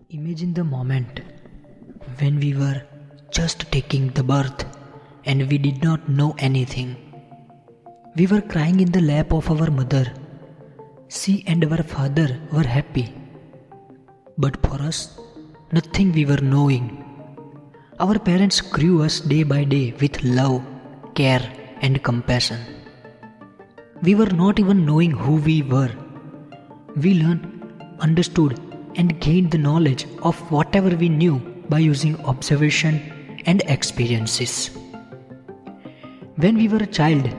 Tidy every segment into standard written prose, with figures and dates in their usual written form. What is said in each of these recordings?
Imagine the moment when we were just taking the birth and we did not know anything. We were crying in the lap of our mother. She and our father were happy. But for us, nothing we were knowing. Our parents grew us day by day with love, care and compassion. We were not even knowing who we were. We learned, understood and gained the knowledge of whatever we knew by using observation and experiences. When we were a child,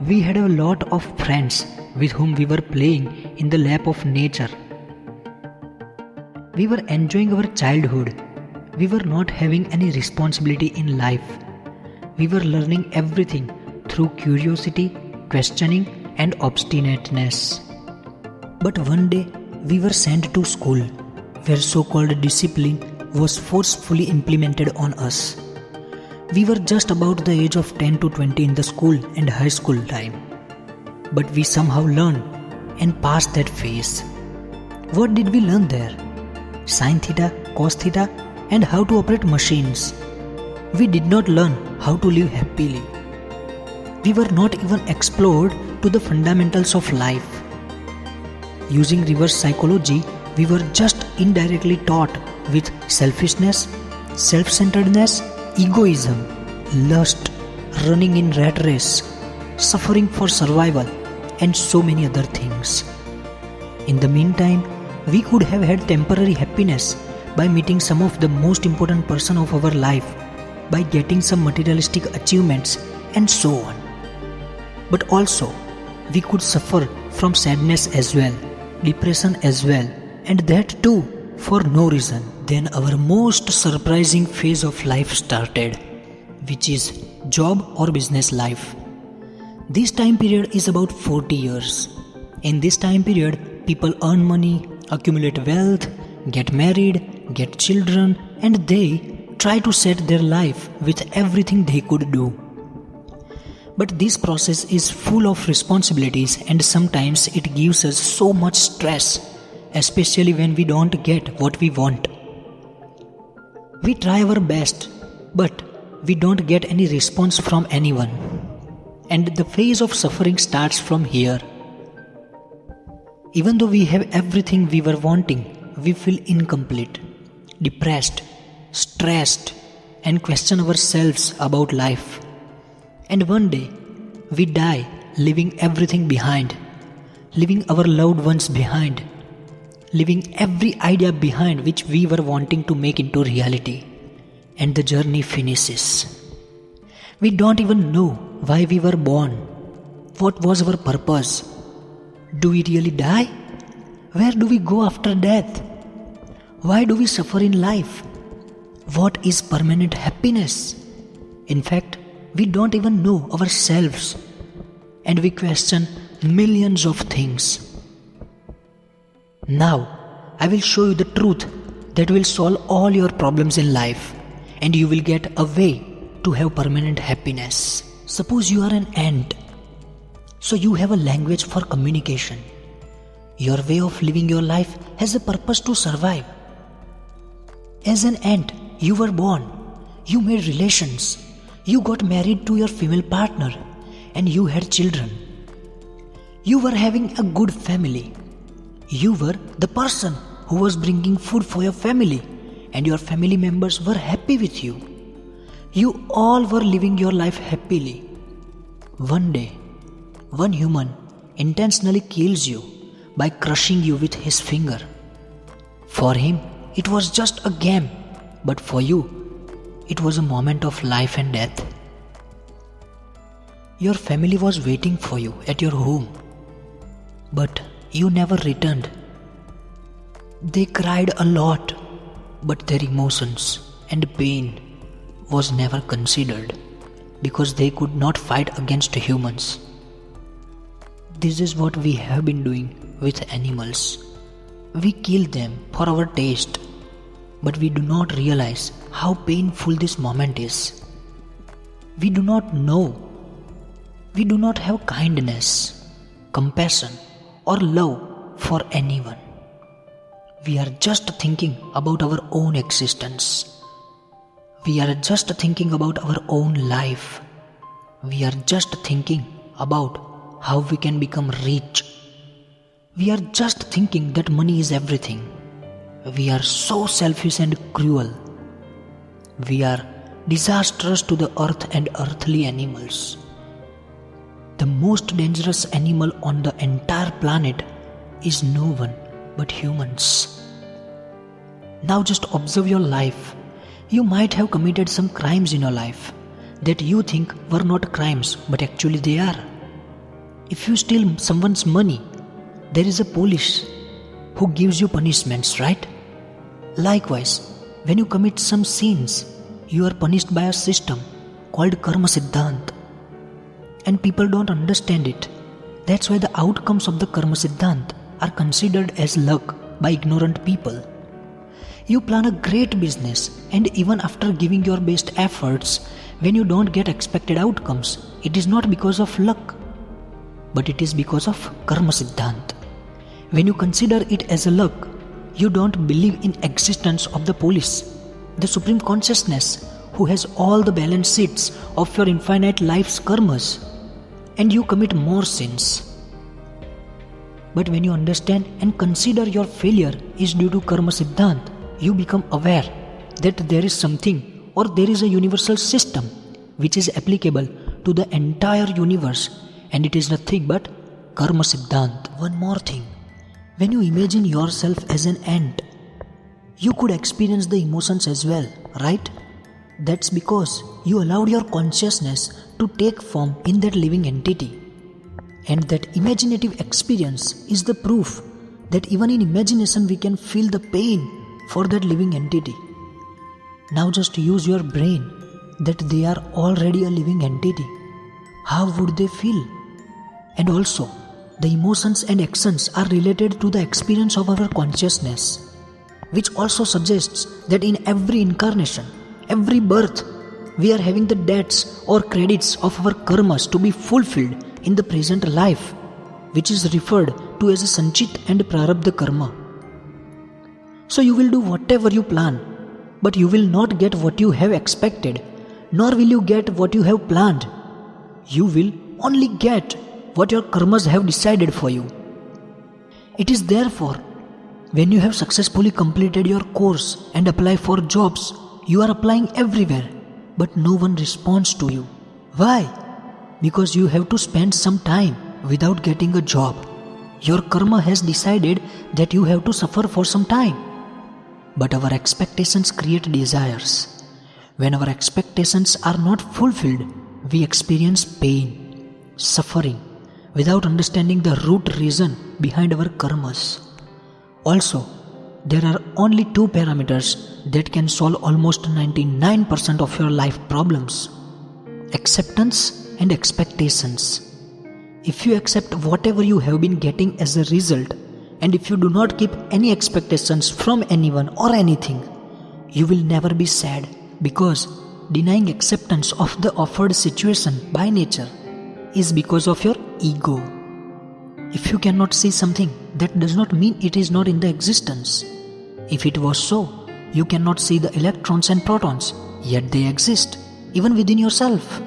we had a lot of friends with whom we were playing in the lap of nature. We were enjoying our childhood. We were not having any responsibility in life. We were learning everything through curiosity, questioning and obstinateness. But one day we were sent to school where so-called discipline was forcefully implemented on us. We were just about the age of 10 to 20 in the school and high school time. But we somehow learned and passed that phase. What did we learn there? Sin theta, cos theta and how to operate machines. We did not learn how to live happily. We were not even explored to the fundamentals of life. Using reverse psychology, we were just indirectly taught with selfishness, self-centeredness, egoism, lust, running in rat race, suffering for survival, and so many other things. In the meantime, we could have had temporary happiness by meeting some of the most important person of our life, by getting some materialistic achievements, and so on. But also, we could suffer from sadness as well, depression as well, and that too for no reason. Then our most surprising phase of life started, which is job or business life. This time period is about 40 years. In this time period, people earn money, accumulate wealth, get married, get children, and they try to set their life with everything they could do. But this process is full of responsibilities and sometimes it gives us so much stress, especially when we don't get what we want. We try our best, but we don't get any response from anyone. And the phase of suffering starts from here. Even though we have everything we were wanting, we feel incomplete, depressed, stressed, and question ourselves about life. And one day, we die leaving everything behind, leaving our loved ones behind, leaving every idea behind which we were wanting to make into reality. And the journey finishes. We don't even know why we were born. What was our purpose? Do we really die? Where do we go after death? Why do we suffer in life? What is permanent happiness? In fact, we don't even know ourselves. And we question millions of things. Now, I will show you the truth that will solve all your problems in life. And you will get a way to have permanent happiness. Suppose you are an ant. So you have a language for communication. Your way of living your life has a purpose to survive. As an ant, you were born. You made relations. You got married to your female partner. And you had children. You were having a good family. You were the person who was bringing food for your family. And your family members were happy with you. You all were living your life happily. One day, one human intentionally kills you by crushing you with his finger. For him, it was just a game, but for you, it was a moment of life and death. Your family was waiting for you at your home, but you never returned. They cried a lot, but their emotions and pain was never considered because they could not fight against humans. This is what we have been doing with animals. We kill them for our taste, but we do not realize how painful this moment is. We do not know. We do not have kindness, compassion, or love for anyone. We are just thinking about our own existence. We are just thinking about our own life. We are just thinking about how we can become rich. We are just thinking that money is everything. We are so selfish and cruel. We are disastrous to the earth and earthly animals. The most dangerous animal on the entire planet is no one but humans. Now just observe your life. You might have committed some crimes in your life that you think were not crimes, but actually they are. If you steal someone's money, there is a police who gives you punishments, right? Likewise, when you commit some sins, you are punished by a system called karma siddhant. And people don't understand it. That's why the outcomes of the karma siddhant are considered as luck by ignorant people. You plan a great business, and even after giving your best efforts, when you don't get expected outcomes, it is not because of luck, but it is because of karma siddhant. When you consider it as a luck, you don't believe in existence of the police, the supreme consciousness who has all the balance sheets of your infinite life's karmas, and you commit more sins. But when you understand and consider your failure is due to karma siddhant, you become aware that there is something or there is a universal system which is applicable to the entire universe, and it is nothing but karma siddhant. One more thing. When you imagine yourself as an ant, you could experience the emotions as well, right? That's because you allowed your consciousness to take form in that living entity. And that imaginative experience is the proof that even in imagination we can feel the pain for that living entity. Now just use your brain that they are already a living entity. How would they feel? And also, the emotions and actions are related to the experience of our consciousness, which also suggests that in every incarnation, every birth, we are having the debts or credits of our karmas to be fulfilled in the present life, which is referred to as a sanchit and prarabdha karma. So you will do whatever you plan, but you will not get what you have expected, nor will you get what you have planned. You will only get what your karmas have decided for you. It is therefore, when you have successfully completed your course and apply for jobs, you are applying everywhere, but no one responds to you. Why? Because you have to spend some time without getting a job. Your karma has decided that you have to suffer for some time. But our expectations create desires. When our expectations are not fulfilled, we experience pain, suffering, without understanding the root reason behind our karmas. Also, there are only two parameters that can solve almost 99% of your life problems: acceptance and expectations. If you accept whatever you have been getting as a result, and if you do not keep any expectations from anyone or anything, you will never be sad, because denying acceptance of the offered situation by nature is because of your ego. If you cannot see something, that does not mean it is not in the existence. If it was so, you cannot see the electrons and protons, yet they exist, even within yourself.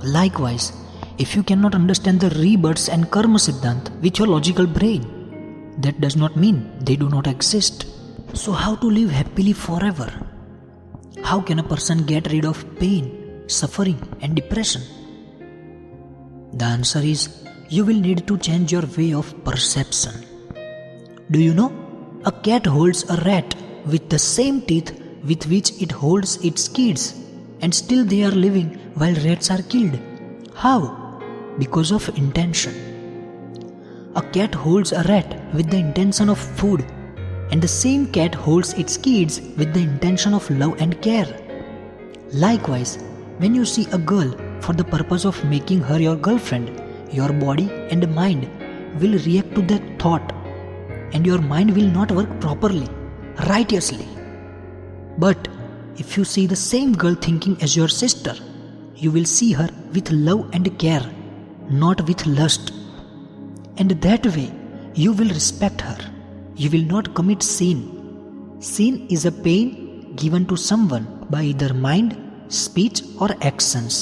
Likewise, if you cannot understand the rebirths and karma siddhant with your logical brain, that does not mean they do not exist. So how to live happily forever? How can a person get rid of pain, suffering and depression? The answer is, you will need to change your way of perception. Do you know? A cat holds a rat with the same teeth with which it holds its kids, and still they are living while rats are killed. How? Because of intention. A cat holds a rat with the intention of food, and the same cat holds its kids with the intention of love and care. Likewise, when you see a girl for the purpose of making her your girlfriend, your body and mind will react to that thought, and your mind will not work properly, righteously. But if you see the same girl thinking as your sister, you will see her with love and care, not with lust. And that way, you will respect her. You will not commit sin. Sin is a pain given to someone by either mind, speech or actions.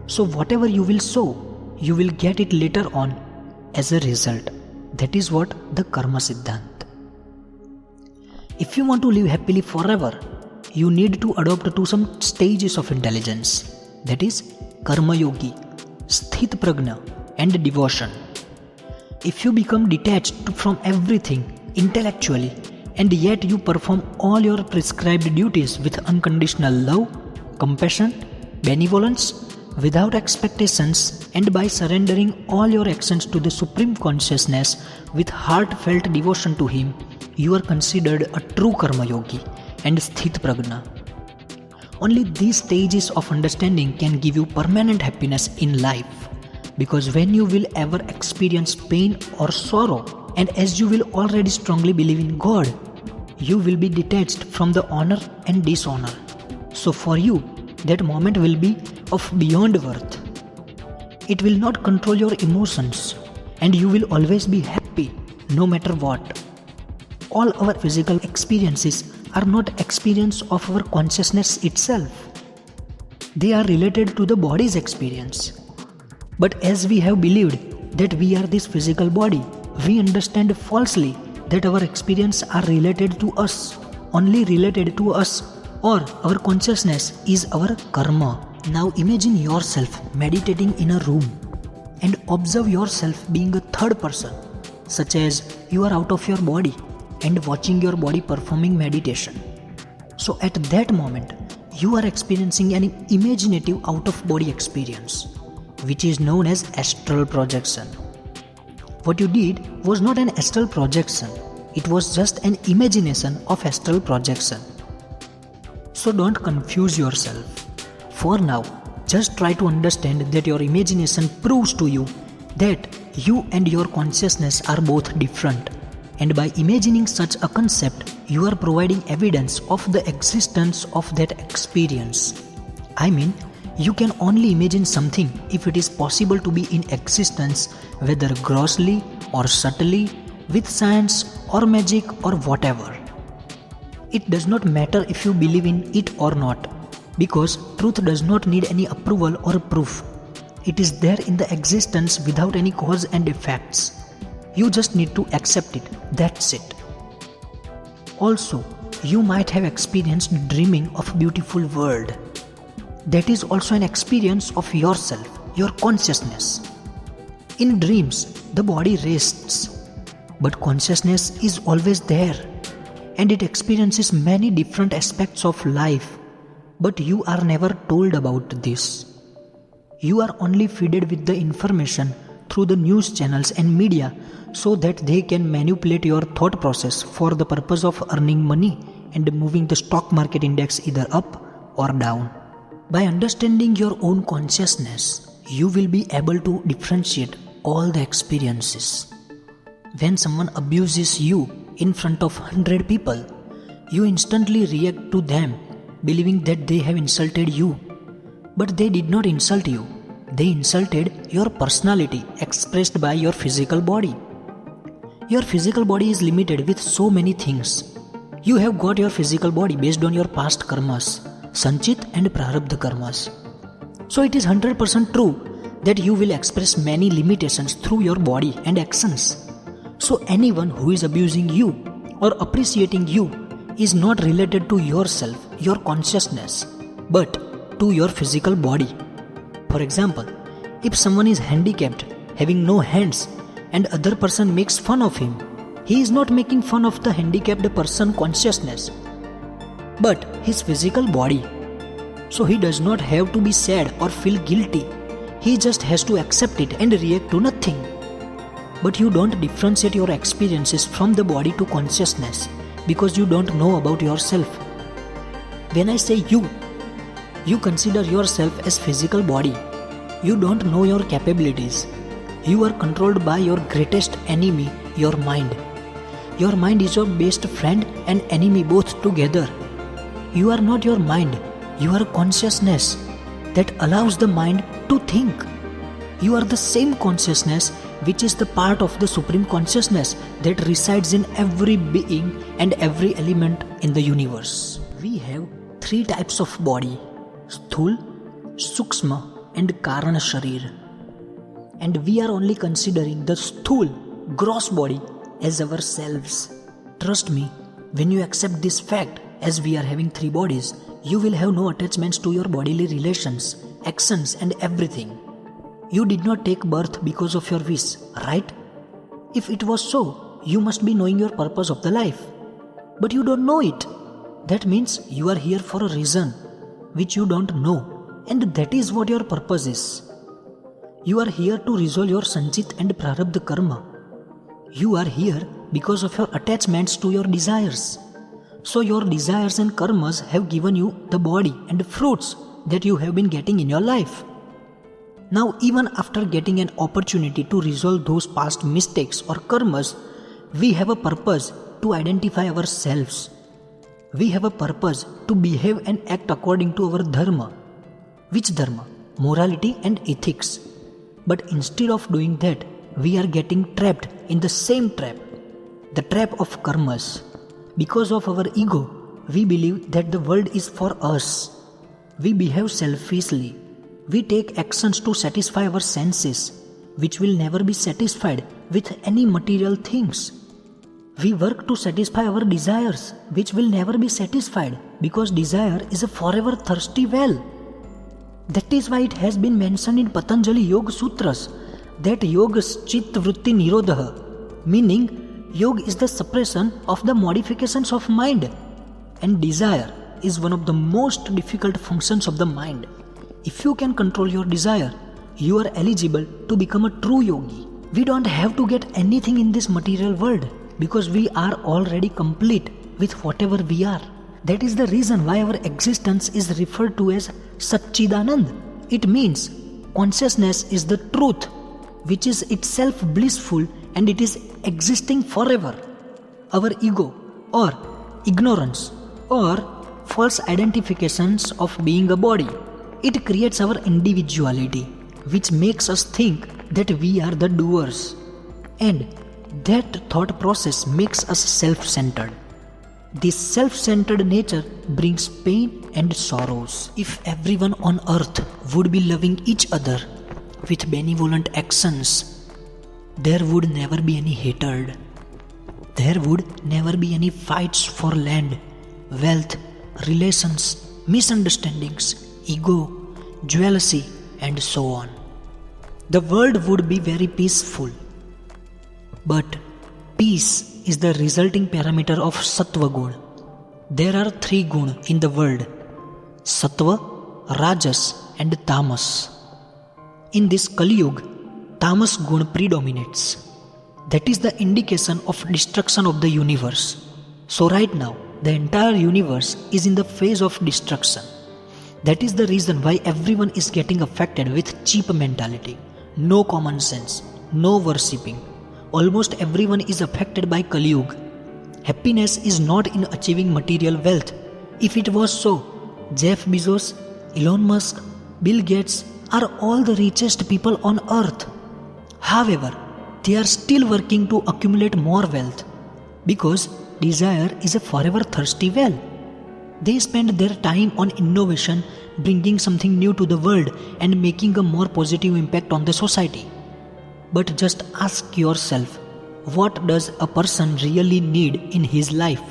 So whatever you will sow, you will get it later on as a result. That is what the Karma Siddhant. If you want to live happily forever, you need to adopt to some stages of intelligence. That is Karma Yogi, Sthit Prajna and devotion. If you become detached from everything intellectually and yet you perform all your prescribed duties with unconditional love, compassion, benevolence, without expectations, and by surrendering all your actions to the Supreme Consciousness with heartfelt devotion to Him, you are considered a true Karma Yogi and Sthit Prajna. Only these stages of understanding can give you permanent happiness in life, because when you will ever experience pain or sorrow, and as you will already strongly believe in God, you will be detached from the honor and dishonor. So for you, that moment will be of beyond worth. It will not control your emotions, and you will always be happy no matter what. All our physical experiences are not experience of our consciousness itself. They are related to the body's experience. But as we have believed that we are this physical body, we understand falsely that our experiences are related to us, only related to us, or our consciousness is our karma. Now imagine yourself meditating in a room and observe yourself being a third person, such as you are out of your body and watching your body performing meditation. So at that moment, you are experiencing an imaginative out-of-body experience, which is known as astral projection. What you did was not an astral projection, it was just an imagination of astral projection. So don't confuse yourself. For now, just try to understand that your imagination proves to you that you and your consciousness are both different. And by imagining such a concept, you are providing evidence of the existence of that experience. I mean, you can only imagine something if it is possible to be in existence, whether grossly or subtly, with science or magic or whatever. It does not matter if you believe in it or not, because truth does not need any approval or proof. It is there in the existence without any cause and effects. You just need to accept it, that's it. Also, you might have experienced dreaming of a beautiful world. That is also an experience of yourself, your consciousness. In dreams, the body rests, but consciousness is always there, and it experiences many different aspects of life, but you are never told about this. You are only fed with the information through the news channels and media so that they can manipulate your thought process for the purpose of earning money and moving the stock market index either up or down. By understanding your own consciousness, you will be able to differentiate all the experiences. When someone abuses you in front of 100 people, you instantly react to them, believing that they have insulted you. But they did not insult you. They insulted your personality expressed by your physical body. Your physical body is limited with so many things. You have got your physical body based on your past karmas, sanchit and prarabdha karmas. So it is 100% true that you will express many limitations through your body and actions. So anyone who is abusing you or appreciating you is not related to yourself, your consciousness, but to your physical body. For example, if someone is handicapped, having no hands, and other person makes fun of him, he is not making fun of the handicapped person consciousness, but his physical body. So he does not have to be sad or feel guilty. He just has to accept it and react to nothing. But you don't differentiate your experiences from the body to consciousness because you don't know about yourself. When I say you consider yourself as physical body. You don't know your capabilities. You are controlled by your greatest enemy, your mind. Your mind is your best friend and enemy both together. You are not your mind. You are consciousness that allows the mind to think. You are the same consciousness which is the part of the supreme consciousness that resides in every being and every element in the universe. We have three types of body: sthul, sukshma and karana sharir. And we are only considering the sthul, gross body as ourselves. Trust me, when you accept this fact, as we are having three bodies, you will have no attachments to your bodily relations, actions and everything. You did not take birth because of your wish, right? If it was so, you must be knowing your purpose of the life. But you don't know it. That means you are here for a reason, which you don't know. And that is what your purpose is. You are here to resolve your sanchit and prarabdha karma. You are here because of your attachments to your desires. So your desires and karmas have given you the body and fruits that you have been getting in your life. Now, even after getting an opportunity to resolve those past mistakes or karmas, we have a purpose to identify ourselves. We have a purpose to behave and act according to our dharma. Which dharma? Morality and ethics. But instead of doing that, we are getting trapped in the same trap, the trap of karmas. Because of our ego, we believe that the world is for us. We behave selfishly. We take actions to satisfy our senses, which will never be satisfied with any material things. We work to satisfy our desires, which will never be satisfied because desire is a forever thirsty well. That is why it has been mentioned in Patanjali Yoga Sutras that yoga is chit vritti nirodha, meaning yoga is the suppression of the modifications of mind, and desire is one of the most difficult functions of the mind. If you can control your desire, you are eligible to become a true yogi. We don't have to get anything in this material world because we are already complete with whatever we are. That is the reason why our existence is referred to as Satchidanand. It means consciousness is the truth, which is itself blissful and it is existing forever. Our ego or ignorance or false identifications of being a body, it creates our individuality, which makes us think that we are the doers. And that thought process makes us self-centered. This self-centered nature brings pain and sorrows. If everyone on earth would be loving each other with benevolent actions, there would never be any hatred. There would never be any fights for land, wealth, relations, misunderstandings, ego, jealousy, and so on. The world would be very peaceful. But peace is the resulting parameter of sattva gun. There are three gun in the world: sattva, rajas, and tamas. In this Kali Yuga, tamas gun predominates. That is the indication of destruction of the universe. So right now, the entire universe is in the phase of destruction. That is the reason why everyone is getting affected with cheap mentality, no common sense, no worshipping. Almost everyone is affected by Kali Yuga. Happiness is not in achieving material wealth. If it was so, Jeff Bezos, Elon Musk, Bill Gates are all the richest people on earth. However, they are still working to accumulate more wealth because desire is a forever thirsty well. They spend their time on innovation, bringing something new to the world and making a more positive impact on the society. But just ask yourself, what does a person really need in his life?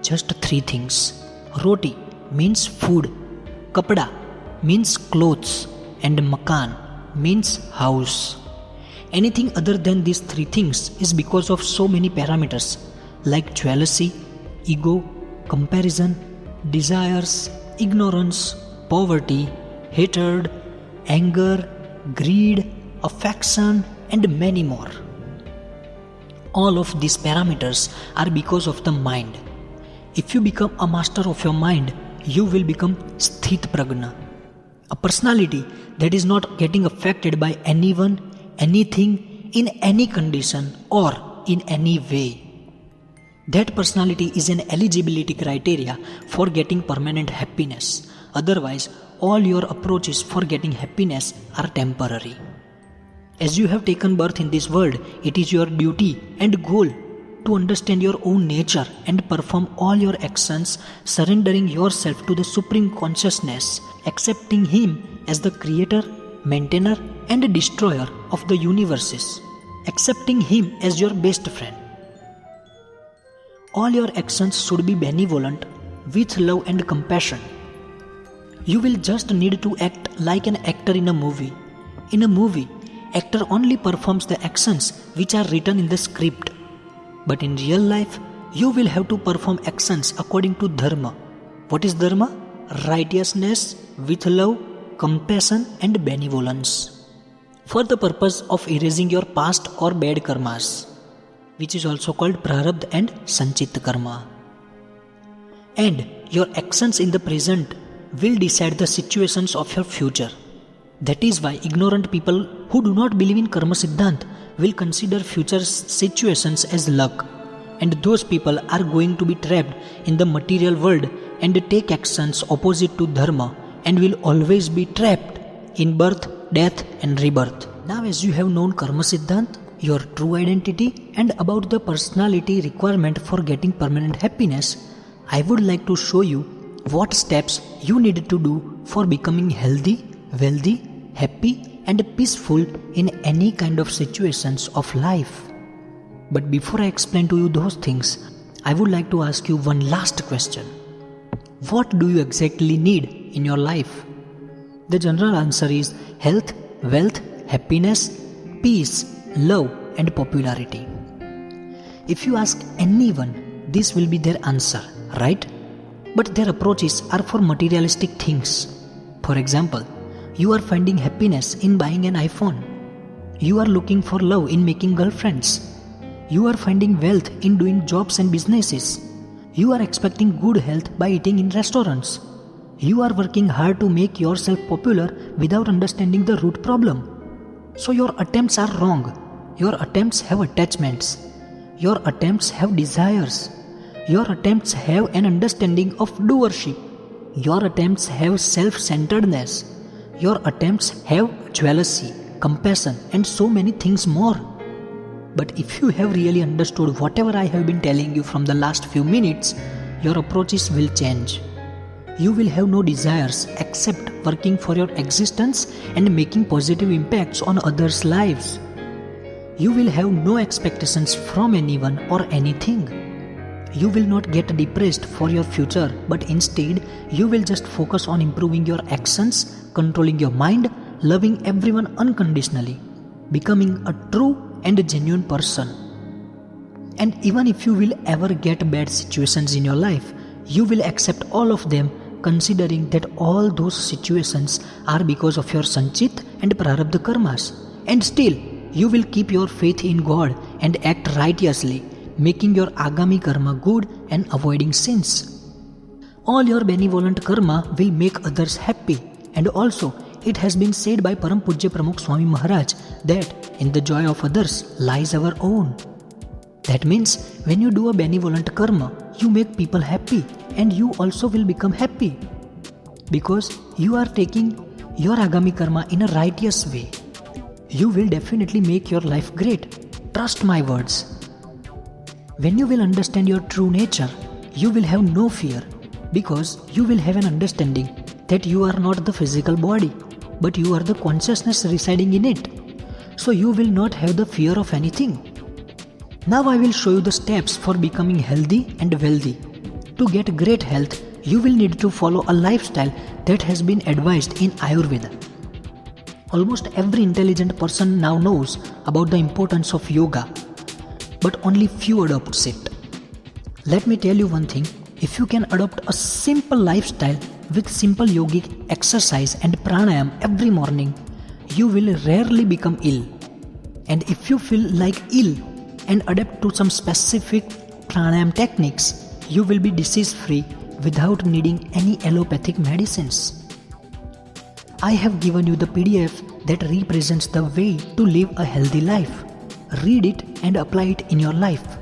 Just three things. Roti means food, kapda means clothes, and makan means house. Anything other than these three things is because of so many parameters like jealousy, ego, comparison, desires, ignorance, poverty, hatred, anger, greed, affection, and many more. All of these parameters are because of the mind. If you become a master of your mind, you will become sthit prajna, a personality that is not getting affected by anyone, anything, in any condition or in any way. That personality is an eligibility criteria for getting permanent happiness. Otherwise, all your approaches for getting happiness are temporary. As you have taken birth in this world, it is your duty and goal to understand your own nature and perform all your actions, surrendering yourself to the Supreme Consciousness, accepting Him as the Creator, Maintainer, and Destroyer of the universes, accepting Him as your best friend. All your actions should be benevolent, with love and compassion. You will just need to act like an actor in a movie. In a movie, actor only performs the actions which are written in the script. But in real life, you will have to perform actions according to dharma. What is dharma? Righteousness with love, compassion and benevolence, for the purpose of erasing your past or bad karmas, which is also called prarabdha and sanchit karma. And your actions in the present will decide the situations of your future. That is why ignorant people who do not believe in karma siddhant will consider future situations as luck, and those people are going to be trapped in the material world and take actions opposite to dharma and will always be trapped in birth, death and rebirth. Now as you have known karma siddhant, your true identity and about the personality requirement for getting permanent happiness, I would like to show you what steps you need to do for becoming healthy, wealthy, happy and peaceful in any kind of situations of life. But before I explain to you those things, I would like to ask you one last question. What do you exactly need in your life? The general answer is health, wealth, happiness, peace, love and popularity. If you ask anyone, this will be their answer, right? But their approaches are for materialistic things. For example, you are finding happiness in buying an iPhone. You are looking for love in making girlfriends. You are finding wealth in doing jobs and businesses. You are expecting good health by eating in restaurants. You are working hard to make yourself popular without understanding the root problem. So your attempts are wrong. Your attempts have attachments. Your attempts have desires. Your attempts have an understanding of doership. Your attempts have self-centeredness. Your attempts have jealousy, compassion and so many things more. But if you have really understood whatever I have been telling you from the last few minutes, your approaches will change. You will have no desires except working for your existence and making positive impacts on others' lives. You will have no expectations from anyone or anything. You will not get depressed for your future, but instead you will just focus on improving your actions, controlling your mind, loving everyone unconditionally, becoming a true and genuine person. And even if you will ever get bad situations in your life, you will accept all of them, considering that all those situations are because of your sanchit and prarabdha karmas. And still, you will keep your faith in God and act righteously, making your agami karma good and avoiding sins. All your benevolent karma will make others happy, and also it has been said by Param Pujya Pramukh Swami Maharaj that in the joy of others lies our own. That means when you do a benevolent karma, you make people happy and you also will become happy because you are taking your agami karma in a righteous way. You will definitely make your life great. Trust my words. When you will understand your true nature, you will have no fear because you will have an understanding that you are not the physical body, but you are the consciousness residing in it. So you will not have the fear of anything. Now I will show you the steps for becoming healthy and wealthy. To get great health, you will need to follow a lifestyle that has been advised in Ayurveda. Almost every intelligent person now knows about the importance of yoga, but only few adopts it. Let me tell you one thing, if you can adopt a simple lifestyle with simple yogic exercise and pranayam every morning, you will rarely become ill. And if you feel like ill and adapt to some specific pranayam techniques, you will be disease free without needing any allopathic medicines. I have given you the PDF that represents the way to live a healthy life. Read it and apply it in your life.